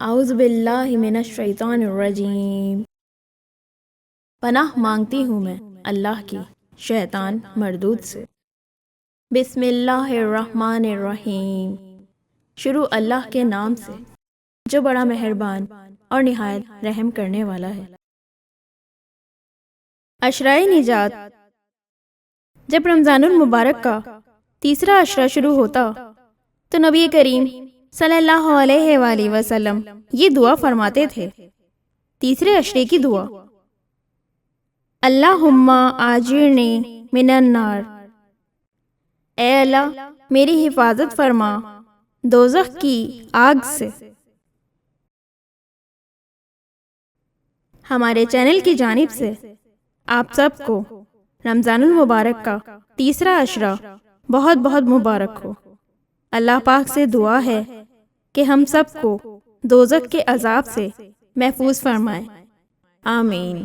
اعوذ باللہ من الشیطان الرجیم۔ پناہ مانگتی ہوں میں اللہ کی شیطان مردود سے۔ بسم اللہ الرحمن الرحیم۔ شروع اللہ کے نام سے جو بڑا مہربان اور نہایت رحم کرنے والا ہے۔ عشرۂ نجات۔ جب رمضان المبارک کا تیسرا عشرہ شروع ہوتا تو نبی کریم صلی اللہ علیہ وآلہ وسلم یہ دعا فرماتے تھے، تیسرے عشرے کی دعا: اللہم آجرنی من النار، اے اللہ میری حفاظت فرما دوزخ کی آگ سے۔ ہمارے چینل کی جانب سے آپ سب کو رمضان المبارک کا تیسرا عشرہ بہت بہت مبارک ہو۔ اللہ پاک سے دعا ہے کہ ہم سب کو دوزخ کے عذاب سے محفوظ فرمائے، آمین۔